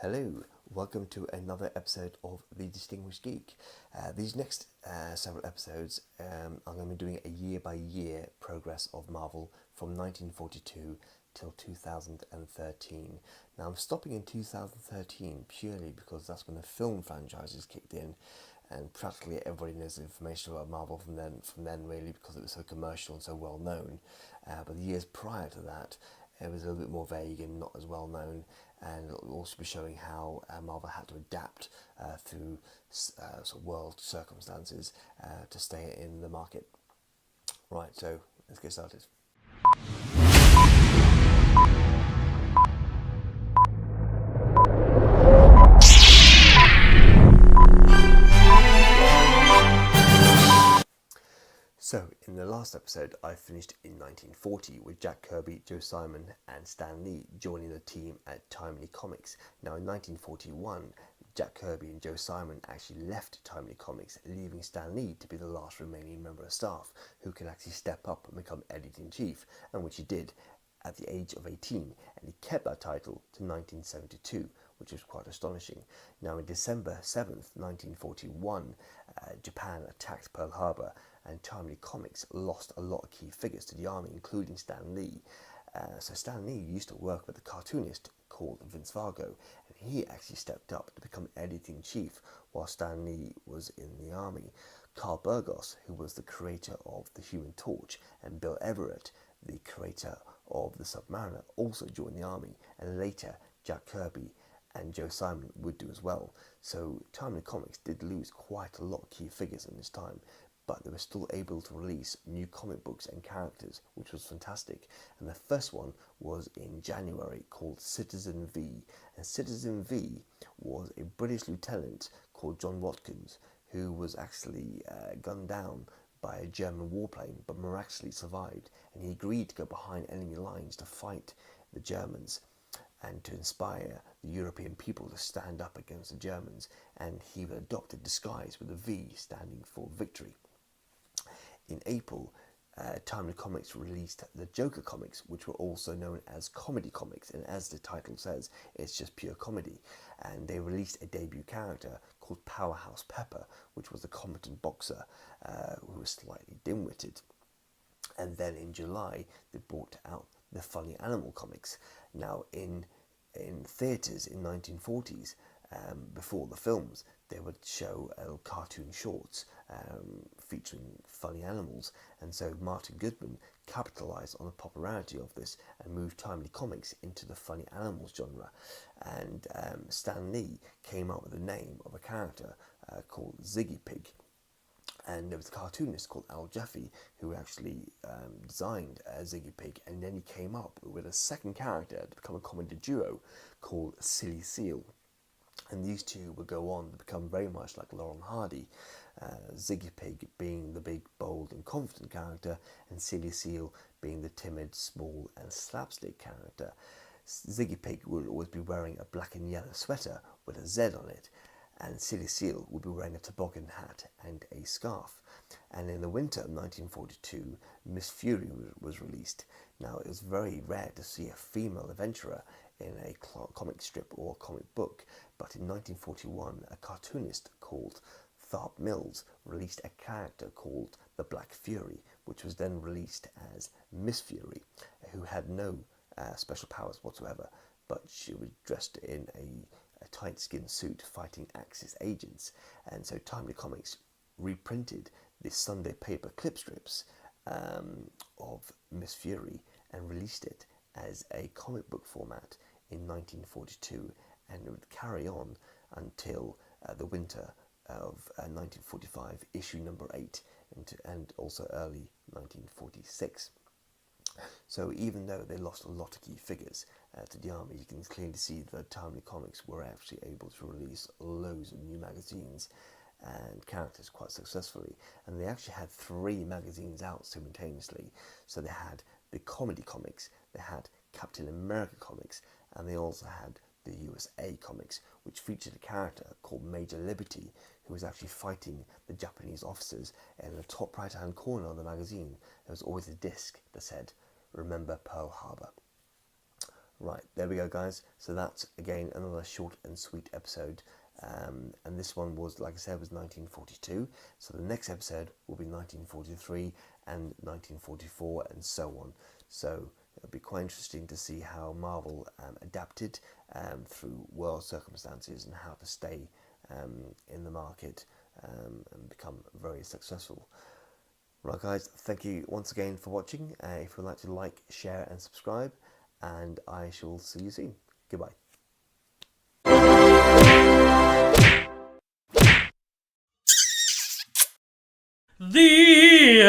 Hello, welcome to another episode of The Distinguished Geek. These next several episodes, I'm going to be doing a year-by-year progress of Marvel from 1942 till 2013. Now I'm stopping in 2013 purely because that's when the film franchises kicked in, and practically everybody knows the information about Marvel from then really, because it was so commercial and so well known. But the years prior to that, it was a little bit more vague and not as well known, and it will also be showing how Marvel had to adapt through sort of world circumstances to stay in the market. Right, so let's get started. So, in the last episode, I finished in 1940 with Jack Kirby, Joe Simon and Stan Lee joining the team at Timely Comics. Now, in 1941, Jack Kirby and Joe Simon actually left Timely Comics, leaving Stan Lee to be the last remaining member of staff who could actually step up and become editor-in-chief, and which he did at the age of 18, and he kept that title to 1972, which was quite astonishing. Now, in December 7th, 1941, Japan attacked Pearl Harbor, and Timely Comics lost a lot of key figures to the army, including Stan Lee. So Stan Lee used to work with a cartoonist called Vince Vargo, and he actually stepped up to become editor-in-chief while Stan Lee was in the army. Carl Burgos, who was the creator of the Human Torch, and Bill Everett, the creator of the Submariner, also joined the army, and later Jack Kirby and Joe Simon would do as well. So Timely Comics did lose quite a lot of key figures in this time, but they were still able to release new comic books and characters, which was fantastic. And the first one was in January, called Citizen V. And Citizen V was a British lieutenant called John Watkins, who was actually gunned down by a German warplane, but miraculously survived. And he agreed to go behind enemy lines to fight the Germans and to inspire the European people to stand up against the Germans. And he adopted disguise with a V standing for victory. In April, Timely Comics released the Joker comics, which were also known as comedy comics, and as the title says, it's just pure comedy. And they released a debut character called Powerhouse Pepper, which was a competent boxer who was slightly dim-witted. And then in July, they brought out the Funny Animal comics. Now, in theatres in 1940s, before the films, they would show cartoon shorts featuring funny animals, and so Martin Goodman capitalised on the popularity of this and moved Timely Comics into the funny animals genre. And Stan Lee came up with the name of a character called Ziggy Pig. And there was a cartoonist called Al Jaffe who actually designed Ziggy Pig, and then he came up with a second character to become a comedy duo called Silly Seal. And these two would go on to become very much like Laurel and Hardy, Ziggy Pig being the big, bold and confident character, and Silly Seal being the timid, small and slapstick character. Ziggy Pig would always be wearing a black and yellow sweater with a Z on it, and Silly Seal would be wearing a toboggan hat and a scarf. And in the winter of 1942, Miss Fury was released. Now, it was very rare to see a female adventurer in a comic strip or comic book, but in 1941, a cartoonist called Tharp Mills released a character called the Black Fury, which was then released as Miss Fury, who had no special powers whatsoever, but she was dressed in a tight skin suit fighting Axis agents. And so Timely Comics reprinted the Sunday paper clip strips of Miss Fury and released it as a comic book format in 1942, and it would carry on until the winter of 1945, issue number 8, and also early 1946. So even though they lost a lot of key figures to the army, you can clearly see that Timely Comics were actually able to release loads of new magazines and characters quite successfully. And they actually had 3 magazines out simultaneously. So they had the comedy comics, they had Captain America comics, and they also had the USA comics, which featured a character called Major Liberty, who was actually fighting the Japanese officers. And in the top right hand corner of the magazine, there was always a disc that said, "Remember Pearl Harbor." Right, there we go, guys. So that's, again, another short and sweet episode. And this one was, like I said, was 1942. So the next episode will be 1943 and 1944 and so on. So it'll be quite interesting to see how Marvel adapted through world circumstances and how to stay in the market and become very successful. Right, guys, thank you once again for watching. If you'd like to like, share and subscribe, and I shall see you soon. Goodbye. The